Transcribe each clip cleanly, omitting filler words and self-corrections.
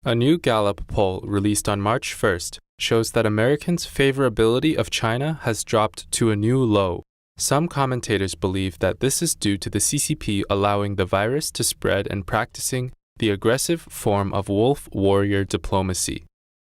A new Gallup poll released on March 1st shows that Americans' favorability of China has dropped to a new low. Some commentators believe that this is due to the CCP allowing the virus to spread and practicing the aggressive form of wolf warrior diplomacy.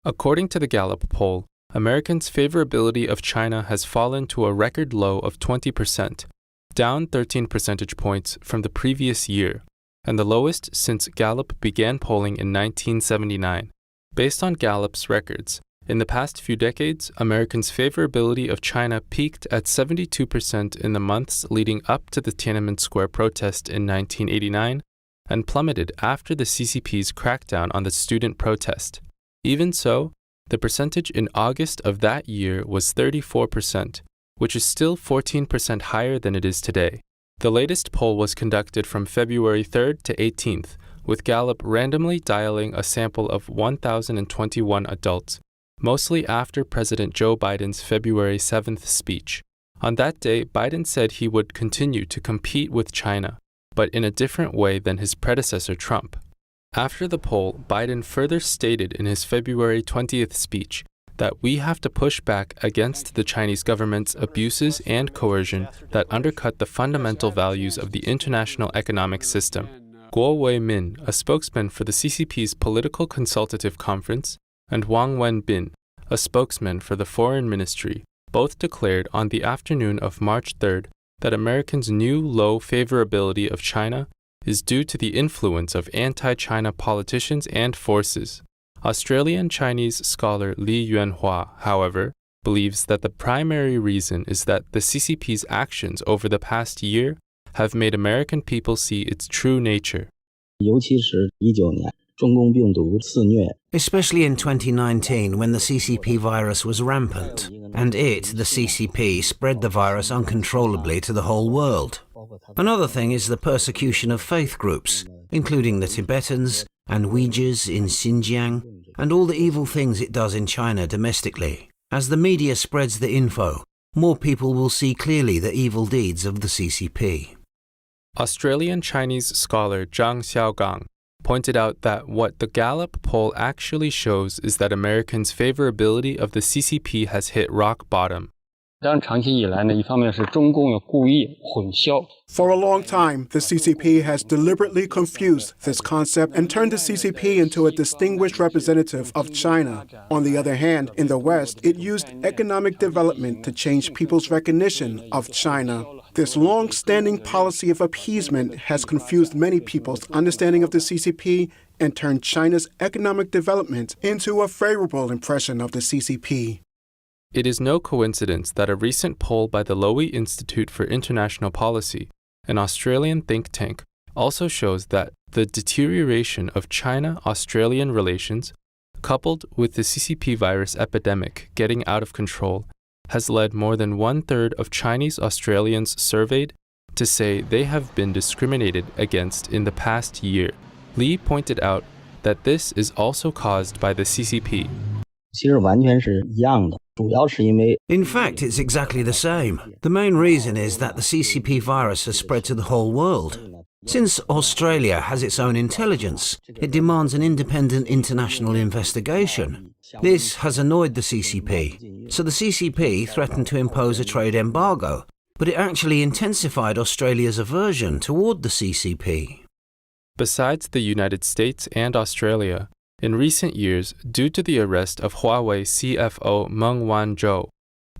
According to the Gallup poll, Americans' favorability of China has fallen to a record low of 20%, down 13 percentage points from the previous year, and the lowest since Gallup began polling in 1979. Based on Gallup's records, in the past few decades, Americans' favorability of China peaked at 72% in the months leading up to the Tiananmen Square protest in 1989 and plummeted after the CCP's crackdown on the student protest. Even so, the percentage in August of that year was 34%, which is still 14% higher than it is today. The latest poll was conducted from February 3rd to 18th, with Gallup randomly dialing a sample of 1,021 adults, mostly after President Joe Biden's February 7th speech. On that day, Biden said he would continue to compete with China, but in a different way than his predecessor Trump. After the poll, Biden further stated in his February 20th speech that we have to push back against the Chinese government's abuses and coercion that undercut the fundamental values of the international economic system. Guo Wei-min, a spokesman for the CCP's Political Consultative Conference, and Wang Wenbin, a spokesman for the Foreign Ministry, both declared on the afternoon of March 3rd that Americans' new low favorability of China is due to the influence of anti-China politicians and forces. Australian Chinese scholar Li Yuanhua, however, believes that the primary reason is that the CCP's actions over the past year have made American people see its true nature. Especially in 2019 when the CCP virus was rampant, and the CCP, spread the virus uncontrollably to the whole world. Another thing is the persecution of faith groups, including the Tibetans and Uyghurs in Xinjiang, and all the evil things it does in China domestically. As the media spreads the info, more people will see clearly the evil deeds of the CCP. Australian Chinese scholar Zhang Xiaogang pointed out that what the Gallup poll actually shows is that Americans' favorability of the CCP has hit rock bottom. For a long time, the CCP has deliberately confused this concept and turned the CCP into a distinguished representative of China. On the other hand, in the West, it used economic development to change people's recognition of China. This long-standing policy of appeasement has confused many people's understanding of the CCP and turned China's economic development into a favorable impression of the CCP. It is no coincidence that a recent poll by the Lowy Institute for International Policy, an Australian think tank, also shows that the deterioration of China-Australian relations, coupled with the CCP virus epidemic getting out of control, has led more than one-third of Chinese Australians surveyed to say they have been discriminated against in the past year. Li pointed out that this is also caused by the CCP. In fact, it's exactly the same. The main reason is that the CCP virus has spread to the whole world. Since Australia has its own intelligence, it demands an independent international investigation. This has annoyed the CCP, so the CCP threatened to impose a trade embargo, but it actually intensified Australia's aversion toward the CCP. Besides the United States and Australia, in recent years, due to the arrest of Huawei CFO Meng Wanzhou,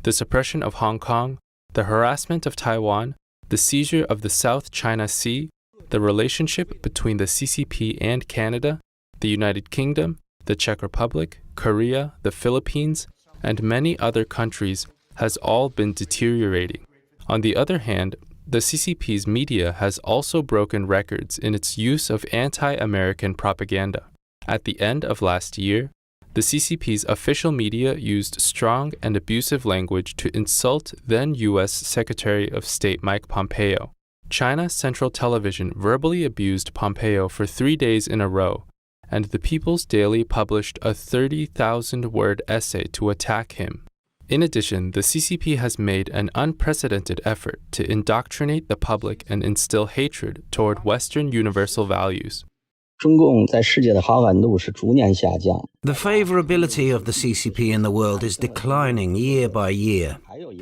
the suppression of Hong Kong, the harassment of Taiwan, the seizure of the South China Sea, the relationship between the CCP and Canada, the United Kingdom, the Czech Republic, Korea, the Philippines, and many other countries has all been deteriorating. On the other hand, the CCP's media has also broken records in its use of anti-American propaganda. At the end of last year, the CCP's official media used strong and abusive language to insult then U.S. Secretary of State Mike Pompeo. China Central Television verbally abused Pompeo for 3 days in a row, and the People's Daily published a 30,000-word essay to attack him. In addition, the CCP has made an unprecedented effort to indoctrinate the public and instill hatred toward Western universal values. 中共在世界的好感度是逐年下降。 The favorability of the CCP in the world is declining year by year.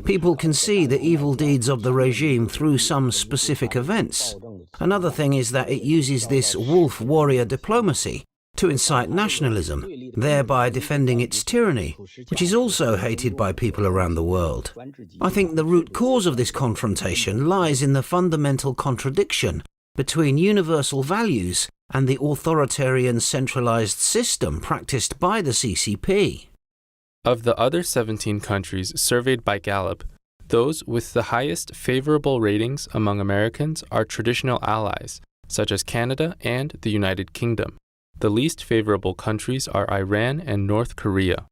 People can see the evil deeds of the regime through some specific events. Another thing is that it uses this wolf warrior diplomacy to incite nationalism, thereby defending its tyranny, which is also hated by people around the world. I think the root cause of this confrontation lies in the fundamental contradiction between universal values and the authoritarian centralized system practiced by the CCP. Of the other 17 countries surveyed by Gallup, those with the highest favorable ratings among Americans are traditional allies, such as Canada and the United Kingdom. The least favorable countries are Iran and North Korea.